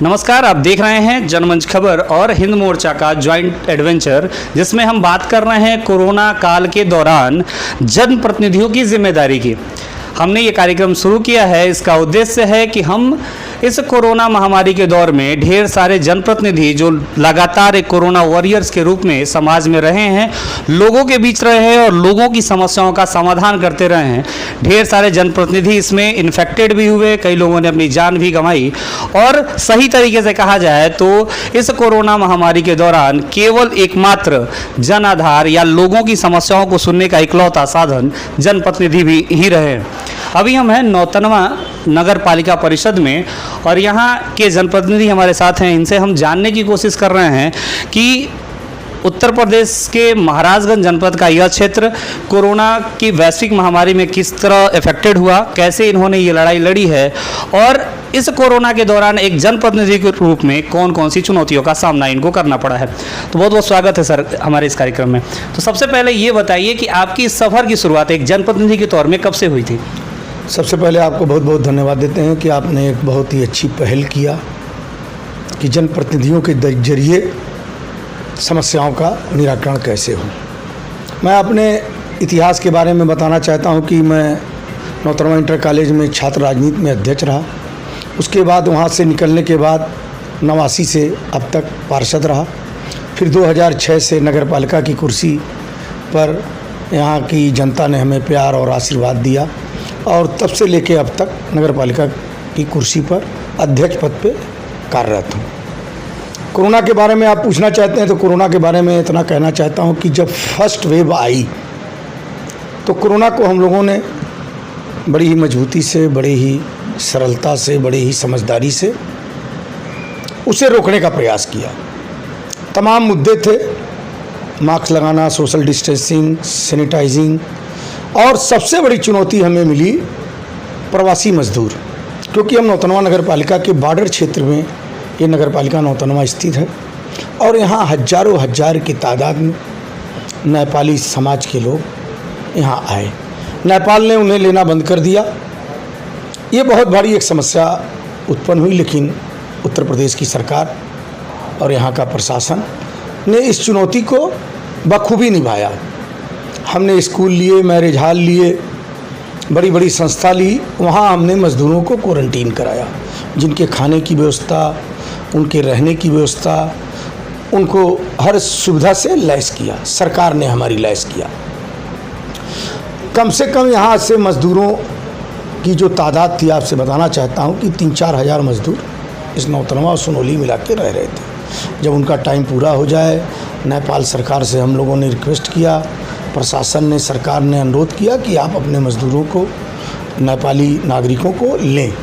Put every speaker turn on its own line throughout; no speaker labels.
नमस्कार, आप देख रहे हैं जनमंच खबर और हिंद मोर्चा का ज्वाइंट एडवेंचर, जिसमें हम बात कर रहे हैं कोरोना काल के दौरान जनप्रतिनिधियों की जिम्मेदारी की। हमने ये कार्यक्रम शुरू किया है, इसका उद्देश्य है कि हम इस कोरोना महामारी के दौर में ढेर सारे जनप्रतिनिधि जो लगातार एक कोरोना वॉरियर्स के रूप में समाज में रहे हैं, लोगों के बीच रहे हैं और लोगों की समस्याओं का समाधान करते रहे हैं। ढेर सारे जनप्रतिनिधि इसमें इन्फेक्टेड भी हुए, कई लोगों ने अपनी जान भी गंवाई। और सही तरीके से कहा जाए तो इस कोरोना महामारी के दौरान केवल एकमात्र जन आधार या लोगों की समस्याओं को सुनने का इकलौता साधन जनप्रतिनिधि भी ही रहे। अभी हम हैं नौतनवा नगर पालिका परिषद में और यहाँ के जनप्रतिनिधि हमारे साथ हैं। इनसे हम जानने की कोशिश कर रहे हैं कि उत्तर प्रदेश के महाराजगंज जनपद का यह क्षेत्र कोरोना की वैश्विक महामारी में किस तरह इफेक्टेड हुआ, कैसे इन्होंने ये लड़ाई लड़ी है और इस कोरोना के दौरान एक जनप्रतिनिधि के रूप में कौन कौन सी चुनौतियों का सामना इनको करना पड़ा है। तो बहुत बहुत स्वागत है सर हमारे इस कार्यक्रम में। तो सबसे पहले ये बताइए कि आपकी इस सफ़र की शुरुआत एक जनप्रतिनिधि के तौर में कब से हुई थी?
सबसे पहले आपको बहुत बहुत धन्यवाद देते हैं कि आपने एक बहुत ही अच्छी पहल किया कि जनप्रतिनिधियों के जरिए समस्याओं का निराकरण कैसे हो। मैं अपने इतिहास के बारे में बताना चाहता हूं कि मैं नौतनवा इंटर कॉलेज में छात्र राजनीति में अध्यक्ष रहा। उसके बाद वहां से निकलने के बाद 89 से अब तक पार्षद रहा। फिर 2006 से नगर पालिका की कुर्सी पर यहाँ की जनता ने हमें प्यार और आशीर्वाद दिया और तब से लेके अब तक नगर पालिका की कुर्सी पर अध्यक्ष पद पे कार्यरत हूँ। कोरोना के बारे में आप पूछना चाहते हैं तो कोरोना के बारे में इतना कहना चाहता हूँ कि जब फर्स्ट वेव आई तो कोरोना को हम लोगों ने बड़ी ही मजबूती से, बड़ी ही सरलता से, बड़ी ही समझदारी से उसे रोकने का प्रयास किया। तमाम मुद्दे थे, मास्क लगाना, सोशल डिस्टेंसिंग, सैनिटाइजिंग, और सबसे बड़ी चुनौती हमें मिली प्रवासी मजदूर, क्योंकि हम नौतनवा नगर पालिका के बॉर्डर क्षेत्र में ये नगर पालिका नौतनवा स्थित है और यहाँ हजारों हजार की तादाद में नेपाली समाज के लोग यहाँ आए। नेपाल ने उन्हें लेना बंद कर दिया। ये बहुत बड़ी एक समस्या उत्पन्न हुई, लेकिन उत्तर प्रदेश की सरकार और यहाँ का प्रशासन ने इस चुनौती को बखूबी निभाया। हमने स्कूल लिए, मैरिज हॉल लिए, बड़ी बड़ी संस्था ली, वहाँ हमने मज़दूरों को क्वारंटीन कराया, जिनके खाने की व्यवस्था, उनके रहने की व्यवस्था, उनको हर सुविधा से लैस किया। सरकार ने हमारी लैस किया। कम से कम यहाँ से मज़दूरों की जो तादाद थी, आपसे बताना चाहता हूँ कि 3-4 हज़ार मज़दूर इस नौतनवा और सुनौली मिला के रह रहे थे। जब उनका टाइम पूरा हो जाए, नेपाल सरकार से हम लोगों ने रिक्वेस्ट किया, प्रशासन ने, सरकार ने अनुरोध किया कि आप अपने मज़दूरों को, नेपाली नागरिकों को लें।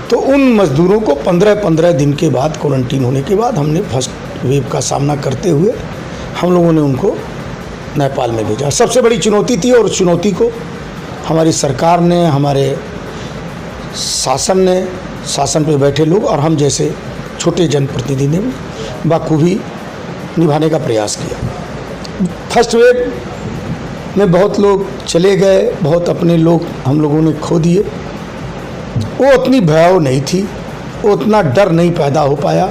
तो उन मज़दूरों को 15-15 दिन के बाद क्वारंटीन होने के बाद हमने फर्स्ट वेव का सामना करते हुए हम लोगों ने उनको नेपाल में भेजा। सबसे बड़ी चुनौती थी और उस चुनौती को हमारी सरकार ने, हमारे शासन ने, शासन पे बैठे लोग और हम जैसे छोटे जनप्रतिनिधि ने बखूबी निभाने का प्रयास किया। फर्स्ट वेव में बहुत लोग चले गए, बहुत अपने लोग हम लोगों ने खो दिए। वो उतनी भयावह नहीं थी, वो उतना डर नहीं पैदा हो पाया।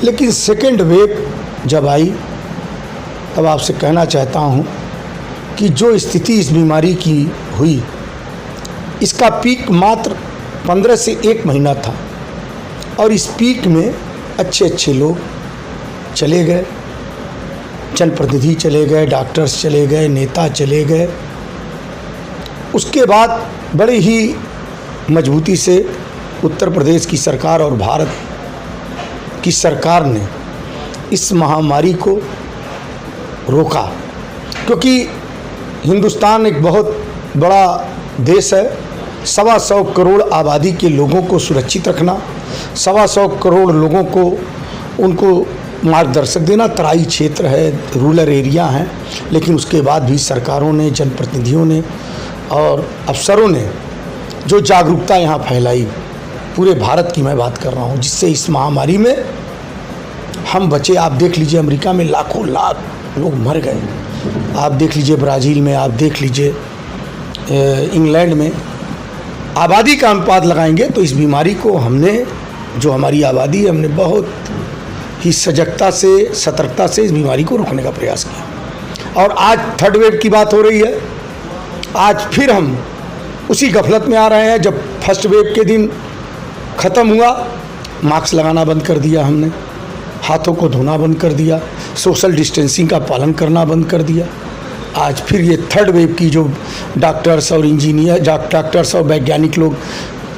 लेकिन सेकेंड वेव जब आई तब आपसे कहना चाहता हूँ कि जो स्थिति इस बीमारी की हुई, इसका पीक मात्र 15 से 1 महीना था और इस पीक में अच्छे अच्छे लोग चले गए, जनप्रतिनिधि चले गए, डॉक्टर्स चले गए, नेता चले गए। उसके बाद बड़ी ही मजबूती से उत्तर प्रदेश की सरकार और भारत की सरकार ने इस महामारी को रोका, क्योंकि हिंदुस्तान एक बहुत बड़ा देश है। 125 करोड़ आबादी के लोगों को सुरक्षित रखना, 125 करोड़ लोगों को उनको मार्गदर्शक देना, तराई क्षेत्र है, रूरल एरिया हैं, लेकिन उसके बाद भी सरकारों ने, जनप्रतिनिधियों ने और अफसरों ने जो जागरूकता यहाँ फैलाई, पूरे भारत की मैं बात कर रहा हूँ, जिससे इस महामारी में हम बचे। आप देख लीजिए अमेरिका में लाखों लाख लोग मर गए, आप देख लीजिए ब्राज़ील में, आप देख लीजिए इंग्लैंड में। आबादी का अनुपात लगाएंगे तो इस बीमारी को हमने जो हमारी आबादी है, हमने बहुत ही सजगता से, सतर्कता से इस बीमारी को रोकने का प्रयास किया। और आज थर्ड वेव की बात हो रही है, आज फिर हम उसी गफलत में आ रहे हैं। जब फर्स्ट वेव के दिन ख़त्म हुआ, मास्क लगाना बंद कर दिया हमने, हाथों को धोना बंद कर दिया, सोशल डिस्टेंसिंग का पालन करना बंद कर दिया। आज फिर ये थर्ड वेव की जो डॉक्टर्स और इंजीनियर, डॉक्टर्स और वैज्ञानिक लोग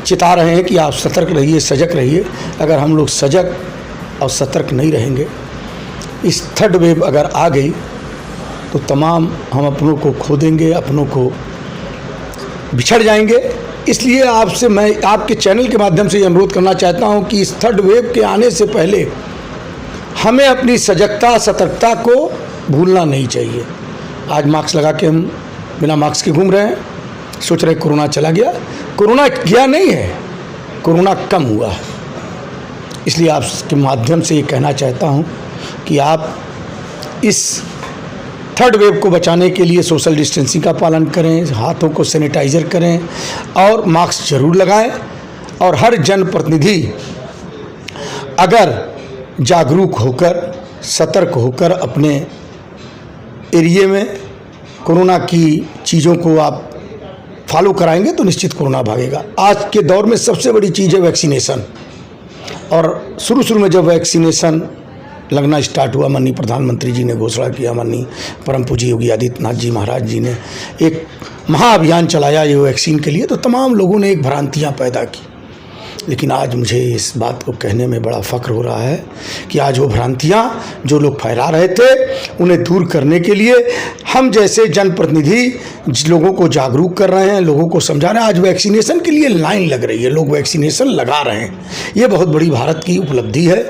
चिता रहे हैं कि आप सतर्क रहिए, सजग रहिए। अगर हम लोग सजग और सतर्क नहीं रहेंगे, इस थर्ड वेव अगर आ गई तो तमाम हम अपनों को खो देंगे, अपनों को बिछड़ जाएंगे। इसलिए आपसे मैं आपके चैनल के माध्यम से ये अनुरोध करना चाहता हूँ कि इस थर्ड वेव के आने से पहले हमें अपनी सजगता, सतर्कता को भूलना नहीं चाहिए। आज मास्क लगा के हम बिना मास्क के घूम रहे हैं, सोच रहे कोरोना चला गया। कोरोना गया नहीं है, कोरोना कम हुआ है। इसलिए आपके माध्यम से ये कहना चाहता हूँ कि आप इस थर्ड वेव को बचाने के लिए सोशल डिस्टेंसिंग का पालन करें, हाथों को सैनिटाइज़र करें और मास्क जरूर लगाएं। और हर जनप्रतिनिधि अगर जागरूक होकर, सतर्क होकर अपने एरिए में कोरोना की चीज़ों को आप फॉलो कराएंगे तो निश्चित कोरोना भागेगा। आज के दौर में सबसे बड़ी चीज़ है वैक्सीनेशन। और शुरू में जब वैक्सीनेशन लगना स्टार्ट हुआ, माननीय प्रधानमंत्री जी ने घोषणा किया, माननीय परम पूज्य योगी आदित्यनाथ जी महाराज जी ने एक महाअभियान चलाया ये वैक्सीन के लिए, तो तमाम लोगों ने एक भ्रांतियाँ पैदा की। लेकिन आज मुझे इस बात को कहने में बड़ा फ़ख्र हो रहा है कि आज वो भ्रांतियाँ जो लोग फैला रहे थे, उन्हें दूर करने के लिए हम जैसे जनप्रतिनिधि लोगों को जागरूक कर रहे हैं, लोगों को समझा रहे हैं। आज वैक्सीनेशन के लिए लाइन लग रही है, लोग वैक्सीनेशन लगा रहे हैं। ये बहुत बड़ी भारत की उपलब्धि है,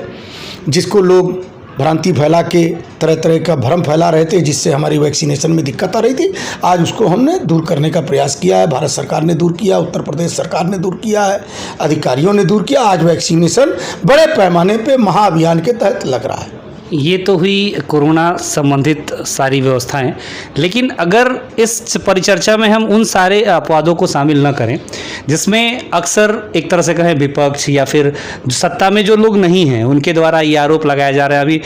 जिसको लोग भ्रांति फैला के तरह तरह का भ्रम फैला रहे थे, जिससे हमारी वैक्सीनेशन में दिक्कत आ रही थी। आज उसको हमने दूर करने का प्रयास किया है। भारत सरकार ने दूर किया, उत्तर प्रदेश सरकार ने दूर किया है, अधिकारियों ने दूर किया। आज वैक्सीनेशन बड़े पैमाने पे महाअभियान के तहत लग रहा है।
ये तो हुई कोरोना संबंधित सारी व्यवस्थाएं, लेकिन अगर इस परिचर्चा में हम उन सारे अपवादों को शामिल न करें जिसमें अक्सर एक तरह से कहें विपक्ष या फिर सत्ता में जो लोग नहीं हैं उनके द्वारा ये आरोप लगाया जा रहा है। अभी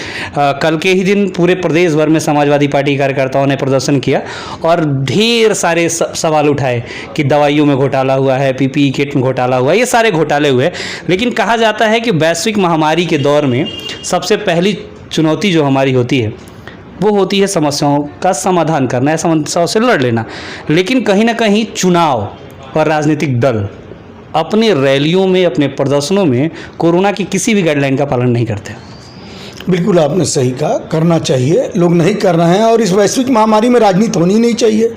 कल के ही दिन पूरे प्रदेश भर में समाजवादी पार्टी कार्यकर्ताओं ने प्रदर्शन किया और ढेर सारे सवाल उठाए कि दवाइयों में घोटाला हुआ है, पीपीई किट में घोटाला हुआ है, ये सारे घोटाले हुए। लेकिन कहा जाता है कि वैश्विक महामारी के दौर में सबसे पहली चुनौती जो हमारी होती है वो होती है समस्याओं का समाधान करना है, समस्याओं से लड़ लेना। लेकिन कहीं ना कहीं चुनाव और राजनीतिक दल अपने रैलियों में, अपने प्रदर्शनों में कोरोना की किसी भी गाइडलाइन का पालन नहीं करते।
बिल्कुल आपने सही कहा, करना चाहिए, लोग नहीं कर रहे हैं। और इस वैश्विक महामारी में राजनीति होनी नहीं चाहिए।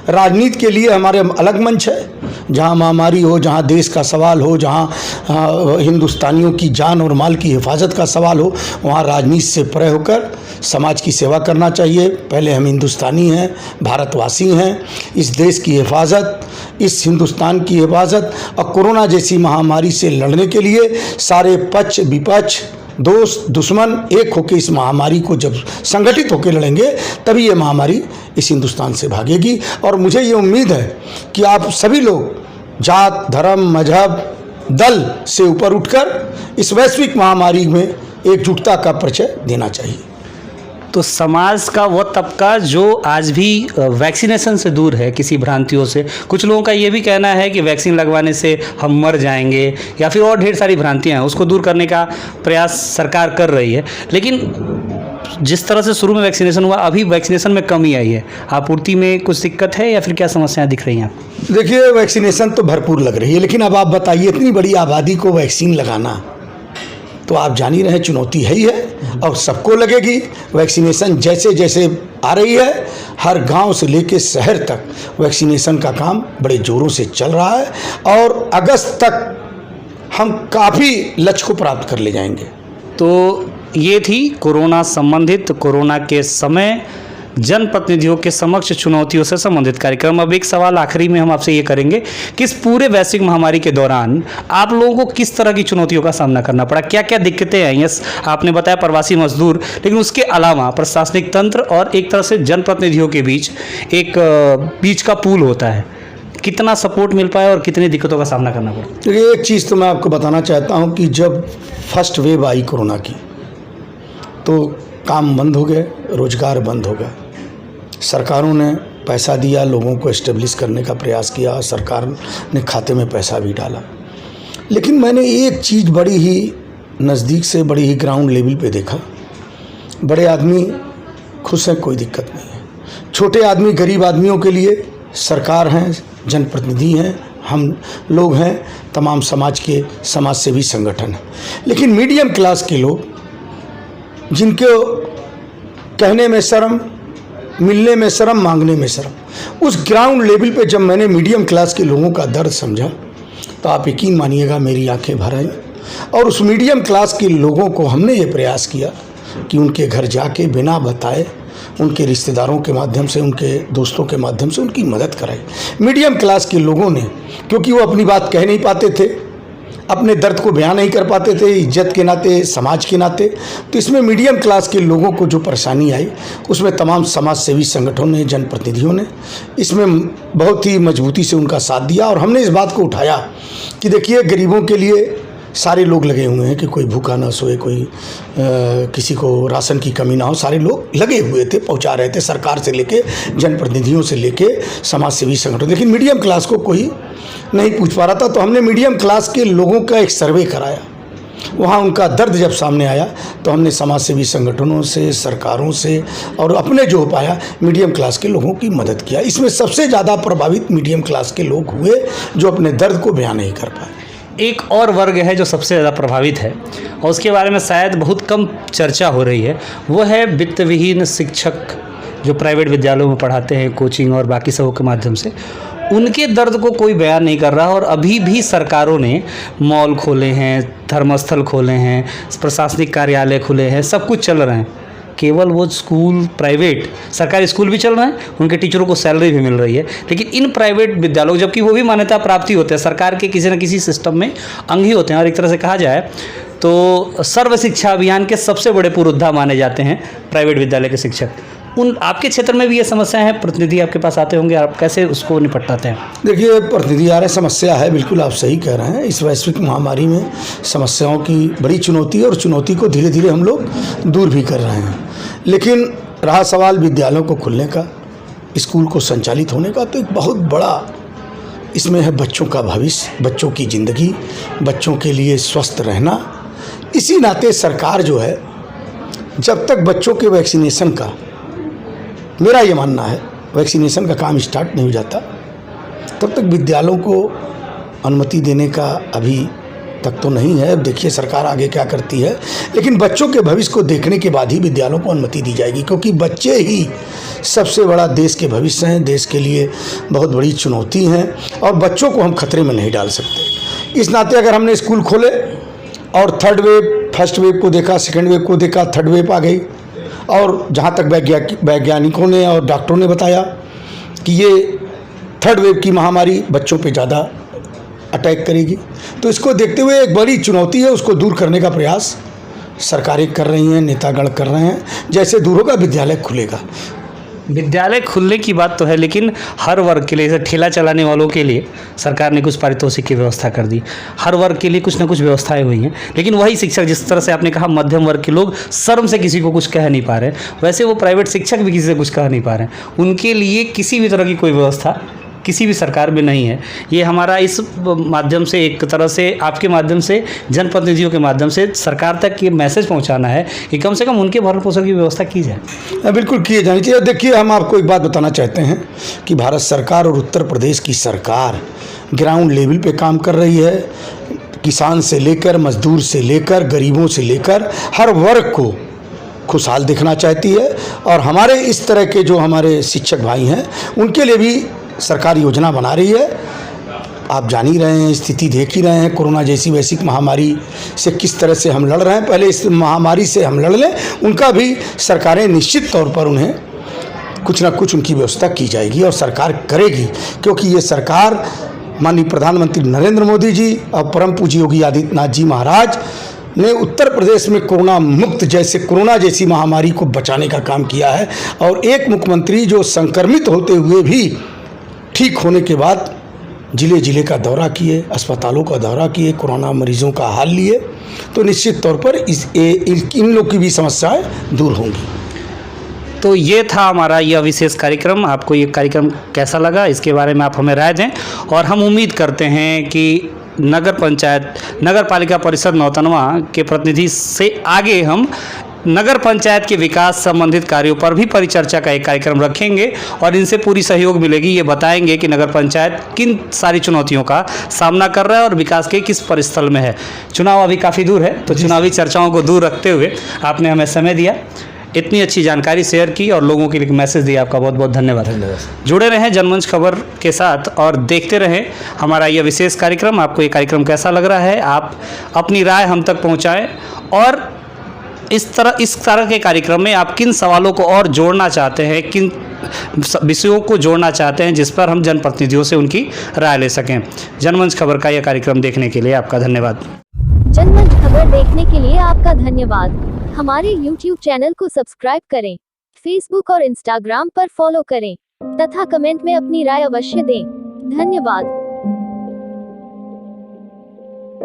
राजनीति के लिए हमारे अलग मंच है, जहाँ महामारी हो, जहाँ देश का सवाल हो, जहाँ हिंदुस्तानियों की जान और माल की हिफाजत का सवाल हो, वहाँ राजनीति से परे होकर समाज की सेवा करना चाहिए। पहले हम हिंदुस्तानी हैं, भारतवासी हैं। इस देश की हिफाजत, इस हिंदुस्तान की हिफाजत और कोरोना जैसी महामारी से लड़ने के लिए सारे पक्ष विपक्ष, दोस्त दुश्मन एक होकर इस महामारी को जब संगठित होकर लड़ेंगे तभी ये महामारी इस हिंदुस्तान से भागेगी। और मुझे ये उम्मीद है कि आप सभी लोग जात, धर्म, मजहब, दल से ऊपर उठकर इस वैश्विक महामारी में एकजुटता का परिचय देना चाहिए।
तो समाज का वो तबका जो आज भी वैक्सीनेशन से दूर है, किसी भ्रांतियों से, कुछ लोगों का ये भी कहना है कि वैक्सीन लगवाने से हम मर जाएंगे या फिर और ढेर सारी भ्रांतियां हैं, उसको दूर करने का प्रयास सरकार कर रही है। लेकिन जिस तरह से शुरू में वैक्सीनेशन हुआ, अभी वैक्सीनेशन में कमी आई है, आपूर्ति में कुछ दिक्कत है या फिर क्या समस्याएं दिख रही हैं आपको?
देखिए, वैक्सीनेशन तो भरपूर लग रही है, लेकिन अब आप बताइए इतनी बड़ी आबादी को वैक्सीन लगाना तो आप जान ही रहे चुनौती है ही है और सबको लगेगी। वैक्सीनेशन जैसे जैसे आ रही है, हर गांव से लेकर शहर तक वैक्सीनेशन का काम बड़े जोरों से चल रहा है और अगस्त तक हम काफ़ी लक्ष्य को प्राप्त कर ले जाएंगे।
तो ये थी कोरोना संबंधित, कोरोना के समय जनप्रतिनिधियों के समक्ष चुनौतियों से संबंधित कार्यक्रम। अब एक सवाल आखिरी में हम आपसे ये करेंगे कि इस पूरे वैश्विक महामारी के दौरान आप लोगों को किस तरह की चुनौतियों का सामना करना पड़ा, क्या क्या दिक्कतें आई? यस, आपने बताया प्रवासी मजदूर, लेकिन उसके अलावा प्रशासनिक तंत्र और एक तरह से जनप्रतिनिधियों के बीच एक बीच का पुल होता है, कितना सपोर्ट मिल पाया और कितनी दिक्कतों का सामना करना पड़ा?
देखिए, एक चीज़ तो मैं आपको बताना चाहता हूँ कि जब फर्स्ट वेव आई कोरोना की तो काम बंद हो गए, रोजगार बंद हो गया। सरकारों ने पैसा दिया, लोगों को एस्टेब्लिश करने का प्रयास किया, सरकार ने खाते में पैसा भी डाला। लेकिन मैंने एक चीज़ बड़ी ही नज़दीक से, बड़ी ही ग्राउंड लेवल पे देखा। बड़े आदमी खुश हैं, कोई दिक्कत नहीं है। छोटे आदमी, गरीब आदमियों के लिए सरकार हैं, जनप्रतिनिधि हैं, हम लोग हैं, तमाम समाज के समाज सेवी संगठन हैं। लेकिन मीडियम क्लास के लोग, जिनको कहने में शर्म, मिलने में शर्म, मांगने में शर्म, उस ग्राउंड लेवल पे जब मैंने मीडियम क्लास के लोगों का दर्द समझा तो आप यकीन मानिएगा मेरी आंखें भर आईं। और उस मीडियम क्लास के लोगों को हमने ये प्रयास किया कि उनके घर जाके बिना बताए, उनके रिश्तेदारों के माध्यम से, उनके दोस्तों के माध्यम से उनकी मदद कराई। मीडियम क्लास के लोगों ने, क्योंकि वो अपनी बात कह नहीं पाते थे, अपने दर्द को बयान नहीं कर पाते थे, इज्जत के नाते, समाज के नाते, तो इसमें मीडियम क्लास के लोगों को जो परेशानी आई उसमें तमाम समाज सेवी संगठनों ने, जनप्रतिनिधियों ने इसमें बहुत ही मजबूती से उनका साथ दिया। और हमने इस बात को उठाया कि देखिए, गरीबों के लिए सारे लोग लगे हुए हैं कि कोई भूखा ना सोए, कोई किसी को राशन की कमी ना हो, सारे लोग लगे हुए थे, पहुंचा रहे थे, सरकार से लेके, जनप्रतिनिधियों से लेके, समाज सेवी संगठन। लेकिन मीडियम क्लास को कोई नहीं पूछ पा रहा था। तो हमने मीडियम क्लास के लोगों का एक सर्वे कराया। वहाँ उनका दर्द जब सामने आया तो हमने समाज सेवी संगठनों से, सरकारों से और अपने जो हो पाया मीडियम क्लास के लोगों की मदद किया। इसमें सबसे ज़्यादा प्रभावित मीडियम क्लास के लोग हुए जो अपने दर्द को बयान नहीं कर पाए।
एक और वर्ग है जो सबसे ज़्यादा प्रभावित है और उसके बारे में शायद बहुत कम चर्चा हो रही है, वो है वित्त विहीन शिक्षक जो प्राइवेट विद्यालयों में पढ़ाते हैं, कोचिंग और बाकी सबों के माध्यम से। उनके दर्द को कोई बयान नहीं कर रहा और अभी भी सरकारों ने मॉल खोले हैं, धर्मस्थल खोले हैं, प्रशासनिक कार्यालय खुले हैं, सब कुछ चल रहे हैं। केवल वो स्कूल, प्राइवेट सरकारी स्कूल भी चल रहे हैं, उनके टीचरों को सैलरी भी मिल रही है, लेकिन इन प्राइवेट विद्यालयों, जबकि वो भी मान्यता प्राप्ति होते हैं, सरकार के किसी न किसी सिस्टम में अंग ही होते हैं। और एक तरह से कहा जाए तो सर्व शिक्षा अभियान के सबसे बड़े पुरोधा माने जाते हैं प्राइवेट विद्यालय के शिक्षक। उन आपके क्षेत्र में भी ये समस्या है, प्रतिनिधि आपके पास आते होंगे, आप कैसे उसको निपटाते हैं?
देखिए, प्रतिनिधि आ रहे, समस्या है, बिल्कुल आप सही कह रहे हैं। इस वैश्विक महामारी में समस्याओं की बड़ी चुनौती है और चुनौती को धीरे धीरे हम लोग दूर भी कर रहे हैं। लेकिन रहा सवाल विद्यालयों को खुलने का, स्कूल को संचालित होने का, तो एक बहुत बड़ा इसमें है बच्चों का भविष्य, बच्चों की ज़िंदगी, बच्चों के लिए स्वस्थ रहना। इसी नाते सरकार जो है, जब तक बच्चों के वैक्सीनेशन का, मेरा ये मानना है, वैक्सीनेशन का काम स्टार्ट नहीं हो जाता तब तक विद्यालयों को अनुमति देने का अभी तक तो नहीं है। अब देखिए सरकार आगे क्या करती है, लेकिन बच्चों के भविष्य को देखने के बाद ही विद्यालयों को अनुमति दी जाएगी, क्योंकि बच्चे ही सबसे बड़ा देश के भविष्य हैं, देश के लिए बहुत बड़ी चुनौती हैं और बच्चों को हम खतरे में नहीं डाल सकते। इस नाते अगर हमने स्कूल खोले और थर्ड वेव, फर्स्ट वेव को देखा, सेकेंड वेव को देखा, थर्ड वेव आ गई, और जहाँ तक वैज्ञानिकों ने और डॉक्टरों ने बताया कि ये थर्ड वेव की महामारी बच्चों पे ज़्यादा अटैक करेगी, तो इसको देखते हुए एक बड़ी चुनौती है, उसको दूर करने का प्रयास सरकारें कर रही हैं, नेतागण कर रहे हैं। जैसे दूर होगा विद्यालय खुलेगा।
विद्यालय खुलने की बात तो है, लेकिन हर वर्ग के लिए, जैसे ठेला चलाने वालों के लिए सरकार ने कुछ पारितोषिक की व्यवस्था कर दी, हर वर्ग के लिए कुछ ना कुछ व्यवस्थाएं हुई हैं। लेकिन वही शिक्षक, जिस तरह से आपने कहा मध्यम वर्ग के लोग शर्म से किसी को कुछ कह नहीं पा रहे, वैसे वो प्राइवेट शिक्षक भी किसी से कुछ कह नहीं पा रहे हैं। उनके लिए किसी भी तरह की कोई व्यवस्था किसी भी सरकार में नहीं है। ये हमारा इस माध्यम से, एक तरह से आपके माध्यम से, जनप्रतिनिधियों के माध्यम से सरकार तक ये मैसेज पहुंचाना है कि कम से कम उनके भरण पोषण की व्यवस्था की जाए।
बिल्कुल किए जानी चाहिए। देखिए, हम आपको एक बात बताना चाहते हैं कि भारत सरकार और उत्तर प्रदेश की सरकार ग्राउंड लेवल पे काम कर रही है। किसान से लेकर, मजदूर से लेकर, गरीबों से लेकर हर वर्ग को खुशहाल देखना चाहती है। और हमारे इस तरह के जो हमारे शिक्षक भाई हैं, उनके लिए भी सरकार योजना बना रही है। आप जान ही रहे हैं, स्थिति देख ही रहे हैं, कोरोना जैसी वैश्विक महामारी से किस तरह से हम लड़ रहे हैं। पहले इस महामारी से हम लड़ लें, उनका भी सरकारें निश्चित तौर पर उन्हें कुछ ना कुछ उनकी व्यवस्था की जाएगी और सरकार करेगी, क्योंकि ये सरकार माननीय प्रधानमंत्री नरेंद्र मोदी जी और परम पूज्य योगी आदित्यनाथ जी महाराज ने उत्तर प्रदेश में कोरोना जैसी महामारी को बचाने का काम किया है। और एक मुख्यमंत्री जो संक्रमित होते हुए भी ठीक होने के बाद जिले जिले का दौरा किए, अस्पतालों का दौरा किए, कोरोना मरीजों का हाल लिए, तो निश्चित तौर पर इन लोग की भी समस्याएं दूर होंगी।
तो ये था हमारा यह विशेष कार्यक्रम। आपको ये कार्यक्रम कैसा लगा, इसके बारे में आप हमें राय दें। और हम उम्मीद करते हैं कि नगर पालिका परिषद नौतनवा के प्रतिनिधि से आगे हम नगर पंचायत के विकास संबंधित कार्यों पर भी परिचर्चा का एक कार्यक्रम रखेंगे और इनसे पूरी सहयोग मिलेगी। ये बताएंगे कि नगर पंचायत किन सारी चुनौतियों का सामना कर रहा है और विकास के किस परिस्थल में है। चुनाव अभी काफ़ी दूर है, तो चुनावी चर्चाओं को दूर रखते हुए आपने हमें समय दिया, इतनी अच्छी जानकारी शेयर की और लोगों के लिए मैसेज दिया। आपका बहुत बहुत धन्यवाद। जुड़े रहें जनमंच खबर के साथ और देखते रहें हमारा यह विशेष कार्यक्रम। आपको ये कार्यक्रम कैसा लग रहा है, आप अपनी राय हम तक पहुंचाएं और इस तरह के कार्यक्रम में आप किन सवालों को और जोड़ना चाहते हैं, किन विषयों को जोड़ना चाहते हैं जिस पर हम जनप्रतिनिधियों से उनकी राय ले सकें। जनमंच खबर का यह कार्यक्रम देखने के लिए आपका धन्यवाद।
जनमंच खबर देखने के लिए आपका धन्यवाद। हमारे YouTube चैनल को सब्सक्राइब करें, Facebook और Instagram पर फॉलो करें तथा कमेंट में अपनी राय अवश्य दें। धन्यवाद।